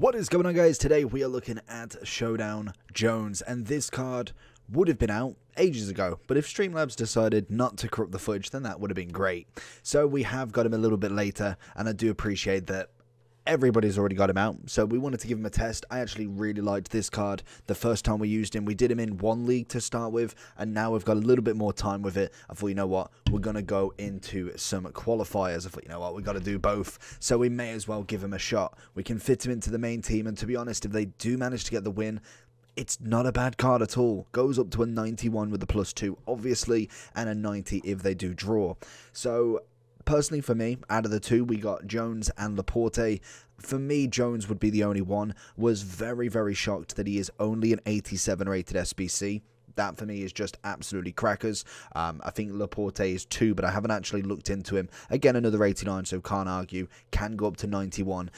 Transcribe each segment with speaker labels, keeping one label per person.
Speaker 1: What is going on, guys? Today we are looking at Showdown Jones, and this card would have been out ages ago, but if Streamlabs decided not to corrupt the footage, then that would have been great. So we have got him a little bit later, and I do appreciate that everybody's already got him out, so we wanted to give him a test. I actually really liked this card the first time we used him. We did him in one league to start with, and now we've got a little bit more time with it. I thought, you know what, we're going to go into some qualifiers. I thought, you know what, we've got to do both, so we may as well give him a shot. We can fit him into the main team, and to be honest, if they do manage to get the win, it's not a bad card at all. Goes up to a 91 with the +2, obviously, and a 90 if they do draw. So personally, for me, out of the two, we got Jones and Laporte. For me, Jones would be the only one. Was very, very shocked that he is only an 87 rated SBC. That, for me, is just absolutely crackers. I think Laporte is 2, but I haven't actually looked into him. Again, another 89, so can't argue. Can go up to 91,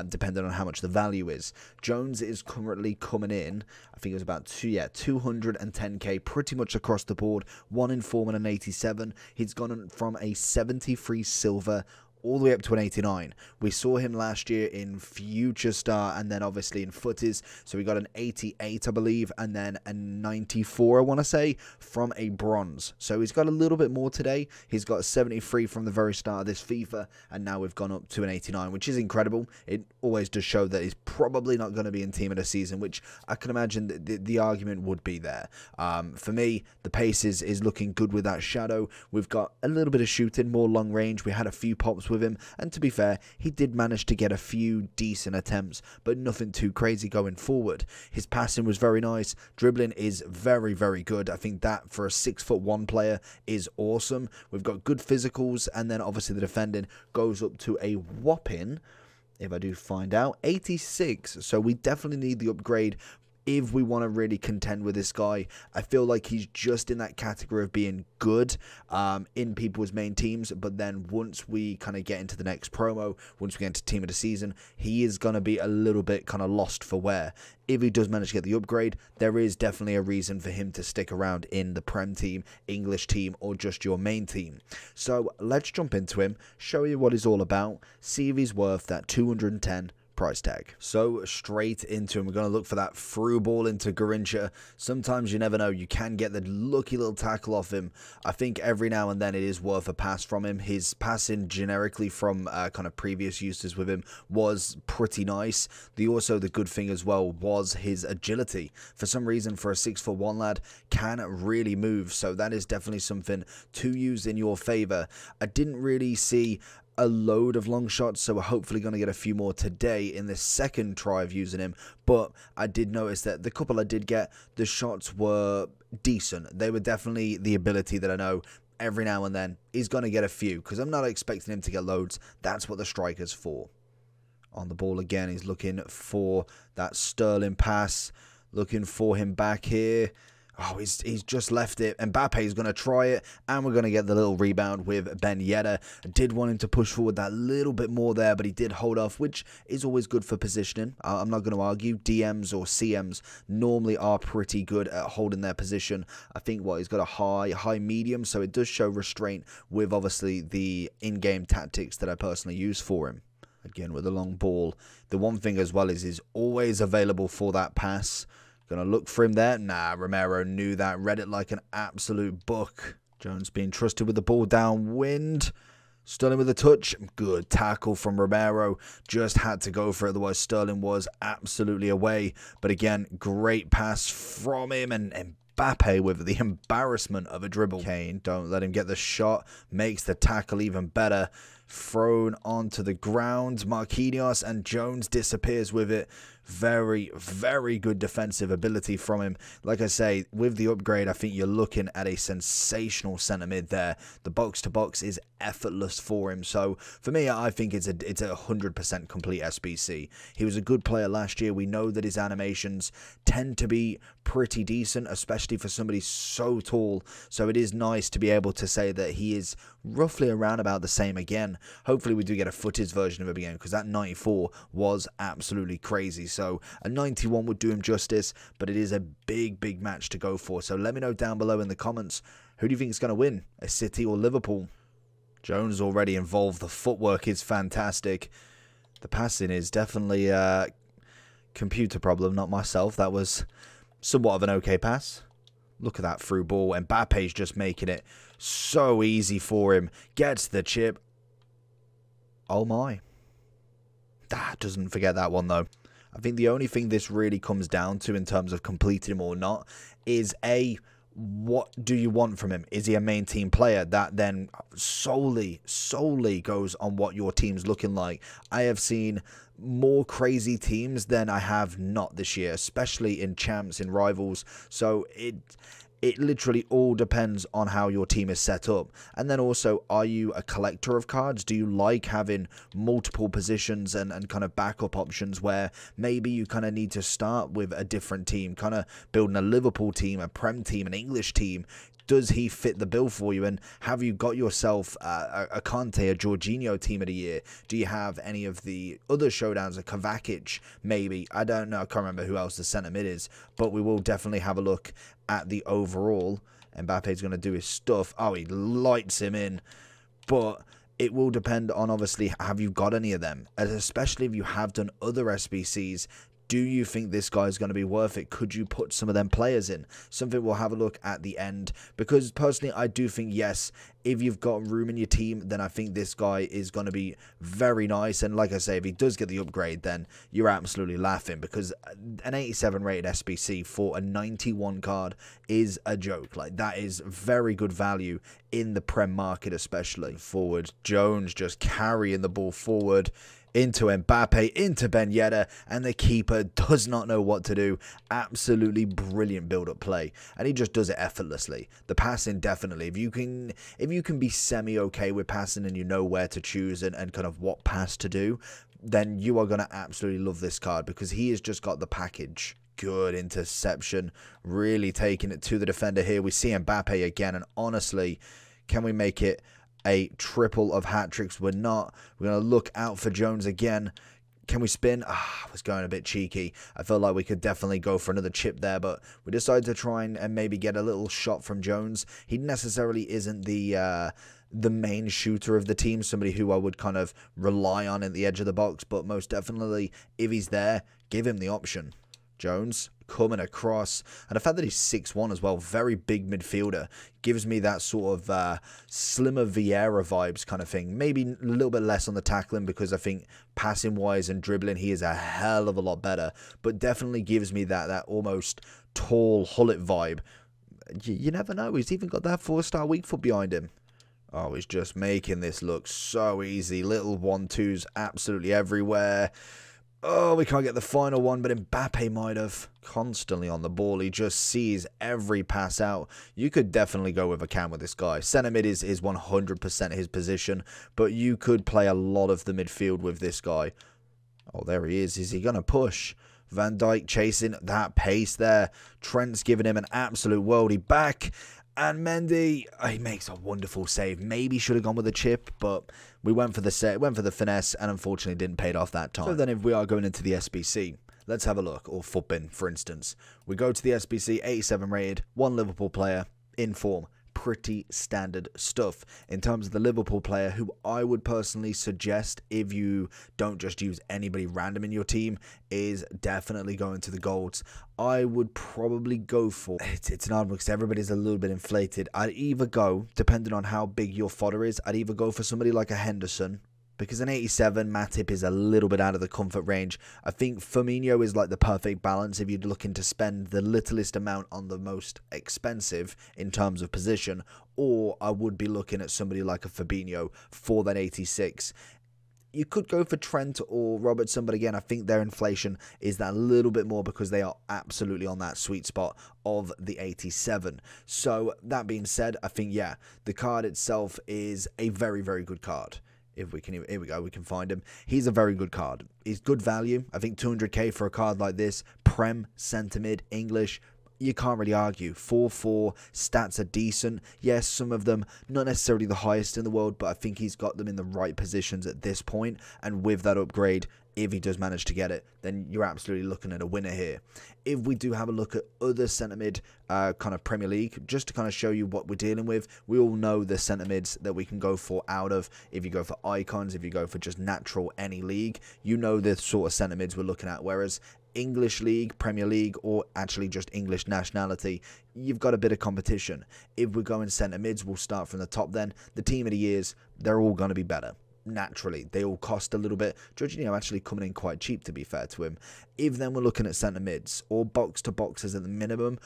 Speaker 1: depending on how much the value is. Jones is currently coming in, I think it was about 210k, pretty much across the board. 1 in form and an 87. He's gone from a 73 silver all the way up to an 89. We saw him last year in Future Star and then obviously in Footies. So we got an 88, I believe, and then a 94, I want to say, from a bronze. So he's got a little bit more today. He's got a 73 from the very start of this FIFA, and now we've gone up to an 89, which is incredible. It always does show that he's probably not going to be in Team of the Season, which I can imagine the argument would be there. For me, the pace is looking good with that shadow. We've got a little bit of shooting, more long range. We had a few pops with him, and to be fair, he did manage to get a few decent attempts, but nothing too crazy going forward. His passing was very nice. Dribbling is very, very good. I think that for a 6'1" player is awesome. We've got good physicals, and then obviously the defending goes up to a whopping, if I do find out, 86. So we definitely need the upgrade if we want to really contend with this guy. I feel like he's just in that category of being good in people's main teams, but then once we kind of get into the next promo, once we get into Team of the Season, he is going to be a little bit kind of lost for wear. If he does manage to get the upgrade, there is definitely a reason for him to stick around in the Prem team, English team, or just your main team. So let's jump into him, show you what he's all about, see if he's worth that 210 price tag. So straight into him, we're going to look for that through ball into Garincha. Sometimes you never know, you can get the lucky little tackle off him. I think every now and then it is worth a pass from him. His passing generically from kind of previous uses with him was pretty nice. The good thing as well was his agility. For some reason, for a 6'1" lad, can really move, so that is definitely something to use in your favor. I didn't really see a load of long shots, so we're hopefully going to get a few more today in the second try of using him, but I did notice that the couple I did get, the shots were decent. They were definitely the ability that I know every now and then he's going to get a few, because I'm not expecting him to get loads. That's what the striker's for. On the ball again, he's looking for that Sterling pass, looking for him back here. Oh, he's just left it. Mbappe's going to try it, and we're going to get the little rebound with Ben Yedder. I did want him to push forward that little bit more there, but he did hold off, which is always good for positioning. I'm not going to argue. DMs or CMs normally are pretty good at holding their position. I think he's got a high medium, so it does show restraint with obviously the in-game tactics that I personally use for him. Again, with the long ball. The one thing as well is he's always available for that pass. Gonna look for him there. Nah, Romero knew that. Read it like an absolute book. Jones being trusted with the ball downwind. Sterling with a touch. Good tackle from Romero. Just had to go for it, otherwise Sterling was absolutely away. But again, great pass from him, and Mbappe with the embarrassment of a dribble. Kane, don't let him get the shot. Makes the tackle even better. Thrown onto the ground. Marquinhos, and Jones disappears with it. Very, very good defensive ability from him. Like I say, with the upgrade, I think you're looking at a sensational centre mid there. The box to box is effortless for him. So for me, I think it's a 100% complete SBC. He was a good player last year. We know that his animations tend to be pretty decent, especially for somebody so tall. So it is nice to be able to say that he is roughly around about the same again. Hopefully we do get a footage version of him again, because that 94 was absolutely crazy. So a 91 would do him justice, but it is a big match to go for. So let me know down below in the comments, who do you think is going to win, a City or Liverpool? Jones already involved. The footwork is fantastic. The passing is definitely Computer problem, not myself. That was somewhat of an okay pass. Look at that through ball. Mbappe's just making it so easy for him. Gets the chip. Oh my. Doesn't forget that one though. I think the only thing this really comes down to in terms of completing him or not is what do you want from him? Is he a main team player? That then solely goes on what your team's looking like. I have seen more crazy teams than I have not this year, especially in champs, in rivals. So it literally all depends on how your team is set up. And then also, are you a collector of cards? Do you like having multiple positions and kind of backup options where maybe you kind of need to start with a different team, kind of building a Liverpool team, a Prem team, an English team? Does he fit the bill for you? And have you got yourself a Conte, a Jorginho team of the year? Do you have any of the other showdowns, a Kovacic maybe? I don't know. I can't remember who else the centre mid is. But we will definitely have a look at the overall. Mbappe's going to do his stuff. Oh, he lights him in. But it will depend on, obviously, have you got any of them? And especially if you have done other SBCs. Do you think this guy is going to be worth it? Could you put some of them players in? Something we'll have a look at the end. Because personally, I do think, yes, if you've got room in your team, then I think this guy is going to be very nice. And like I say, if he does get the upgrade, then you're absolutely laughing. Because an 87 rated SBC for a 91 card is a joke. Like, that is very good value in the Prem market, especially. Forward, Jones just carrying the ball forward. Into Mbappe, into Ben Yedder, and the keeper does not know what to do. Absolutely brilliant build-up play, and he just does it effortlessly. The passing, definitely. If you can be semi-okay with passing and you know where to choose and kind of what pass to do, then you are going to absolutely love this card because he has just got the package. Good interception, really taking it to the defender here. We see Mbappe again, and honestly, can we make it a triple of hat-tricks? We're not. We're going to look out for Jones again. Can we spin? I was going a bit cheeky. I felt like we could definitely go for another chip there, but we decided to try and maybe get a little shot from Jones. He necessarily isn't the main shooter of the team, somebody who I would kind of rely on at the edge of the box, but most definitely, if he's there, give him the option. Jones coming across, and the fact that he's 6'1" as well, very big midfielder, gives me that sort of slimmer Vieira vibes kind of thing. Maybe a little bit less on the tackling because I think passing wise and dribbling he is a hell of a lot better, but definitely gives me that almost tall Hullet vibe. You never know, he's even got that 4-star weak foot behind him. Oh, he's just making this look so easy. Little 1-2s absolutely everywhere. Oh, we can't get the final one, but Mbappe might have. Constantly on the ball. He just sees every pass out. You could definitely go with a cam with this guy. Centre mid is 100% his position, but you could play a lot of the midfield with this guy. Oh, there he is. Is he going to push? Van Dijk chasing that pace there. Trent's giving him an absolute worldie back. And Mendy, he makes a wonderful save. Maybe should have gone with a chip, but we went for the finesse, and unfortunately didn't pay it off that time. So then if we are going into the SBC, let's have a look. Or Footbin, for instance. We go to the SBC, 87 rated, one Liverpool player, in form. Pretty standard stuff. In terms of the Liverpool player, who I would personally suggest, if you don't just use anybody random in your team, is definitely going to the golds. I would probably go for, it's an hard one because everybody's a little bit inflated. I'd either go, depending on how big your fodder is, I'd either go for somebody like a Henderson, because an 87 Matip is a little bit out of the comfort range. I think Firmino is like the perfect balance if you're looking to spend the littlest amount on the most expensive in terms of position. Or I would be looking at somebody like a Fabinho for that 86. You could go for Trent or Robertson, but again, I think their inflation is that little bit more because they are absolutely on that sweet spot of the 87. So that being said, I think, yeah, the card itself is a very, very good card. If we can, here we go, we can find him. He's a very good card. He's good value. I think 200k for a card like this. Prem, centre mid, English. You can't really argue. 4-4, stats are decent. Yes, some of them not necessarily the highest in the world, but I think he's got them in the right positions at this point. And with that upgrade, if he does manage to get it, then you're absolutely looking at a winner here. If we do have a look at other centre mid kind of Premier League, just to kind of show you what we're dealing with, we all know the centre mids that we can go for out of. If you go for icons, if you go for just natural any league, you know the sort of centre mids we're looking at. Whereas English League, Premier League, or actually just English nationality, you've got a bit of competition. If we're going centre mids, we'll start from the top then. The team of the years, they're all going to be better. Naturally, they all cost a little bit. Jorginho actually coming in quite cheap, to be fair to him. If then we're looking at centre mids or box to boxes at the minimum,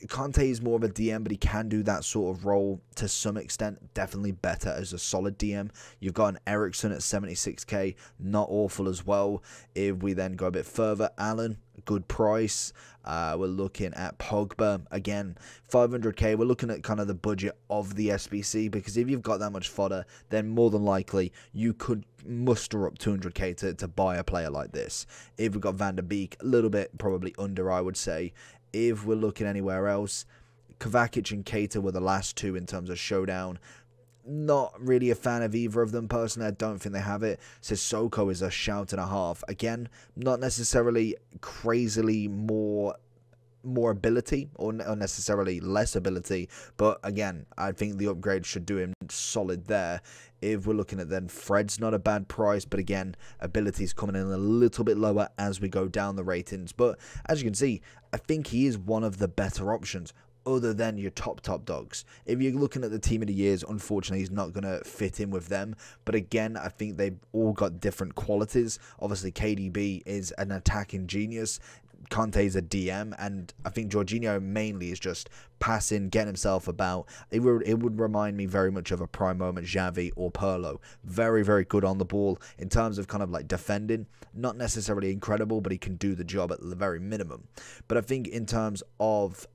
Speaker 1: Conte is more of a DM, but he can do that sort of role to some extent. Definitely better as a solid DM. You've got an Ericsson at 76k, not awful as well. If we then go a bit further, Allen, good price. We're looking at Pogba, again, 500k. We're looking at kind of the budget of the SBC, because if you've got that much fodder, then more than likely you could muster up 200k to buy a player like this. If we've got Van der Beek, a little bit probably under, I would say. If we're looking anywhere else, Kovacic and Keita were the last two in terms of Showdown. Not really a fan of either of them personally. I don't think they have it. Sissoko is a shout and a half. Again, not necessarily crazily more ability or necessarily less ability, but again, I think the upgrade should do him solid there. If we're looking at then Fred's not a bad price, but again, ability's coming in a little bit lower as we go down the ratings. But as you can see, I think he is one of the better options other than your top dogs. If you're looking at the team of the years, unfortunately he's not going to fit in with them, but again, I think they've all got different qualities. Obviously KDB is an attacking genius, Conte is a DM, and I think Jorginho mainly is just passing, getting himself about. It would remind me very much of a prime moment Xavi or Pirlo. Very, very good on the ball in terms of kind of like defending. Not necessarily incredible, but he can do the job at the very minimum. But I think in terms of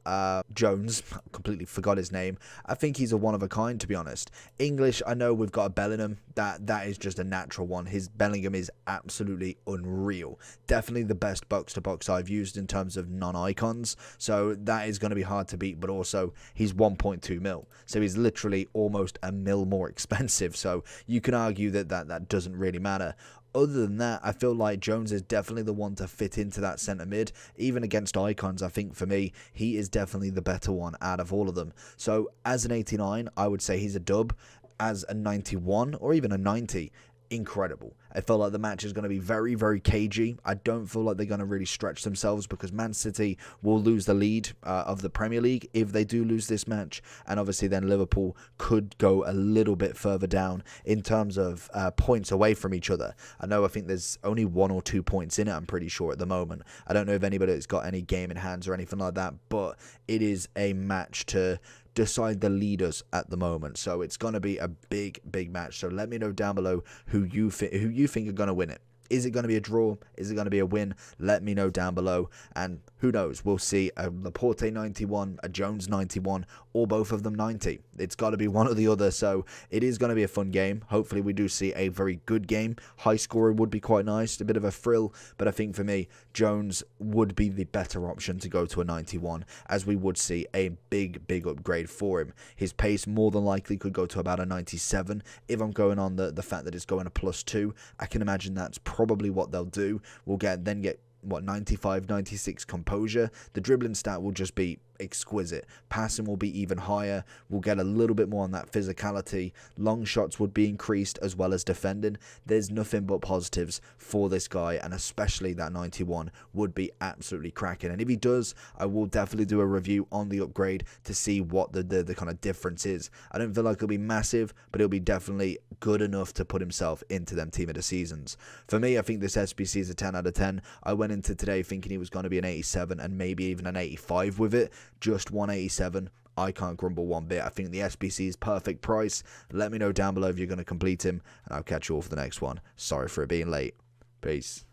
Speaker 1: Jones, completely forgot his name, I think he's a one of a kind, to be honest. English, I know we've got a Bellingham. That is just a natural one. His Bellingham is absolutely unreal. Definitely the best box-to-box I've used in terms of non-icons. So that is going to be hard to beat, but also he's 1.2 mil. So he's literally almost a mil more expensive. So you can argue that doesn't really matter. Other than that, I feel like Jones is definitely the one to fit into that centre mid. Even against icons, I think for me, he is definitely the better one out of all of them. So as an 89, I would say he's a dub. As a 91 or even a 90, incredible. I feel like the match is going to be very, very cagey. I don't feel like they're going to really stretch themselves, because Man City will lose the lead of the Premier League if they do lose this match. And obviously then Liverpool could go a little bit further down in terms of points away from each other. I think there's only 1 or 2 points in it, I'm pretty sure, at the moment. I don't know if anybody's got any game in hands or anything like that, but it is a match to decide the leaders at the moment. So it's going to be a big match. So let me know down below who you think are going to win it. Is it going to be a draw? Is it going to be a win? Let me know down below. And who knows? We'll see a Laporte 91, a Jones 91, or both of them 90. It's got to be one or the other. So it is going to be a fun game. Hopefully we do see a very good game. High scorer would be quite nice. A bit of a thrill. But I think for me, Jones would be the better option to go to a 91, as we would see a big upgrade for him. His pace more than likely could go to about a 97. If I'm going on the fact that it's going a +2, I can imagine that's probably what they'll do. We'll then get what, 95, 96 composure. The dribbling stat will just be exquisite. Passing will be even higher. We'll get a little bit more on that physicality. Long shots would be increased, as well as defending. There's nothing but positives for this guy, and especially that 91 would be absolutely cracking. And if he does, I will definitely do a review on the upgrade to see what the kind of difference is. I don't feel like it'll be massive, but it'll be definitely good enough to put himself into them team of the seasons. For me, I think this SBC is a 10 out of 10. I went into today thinking he was going to be an 87 and maybe even an 85 with it. Just 187. I can't grumble one bit. I think the SBC is perfect price. Let me know down below if you're going to complete him, and I'll catch you all for the next one. Sorry for it being late. Peace.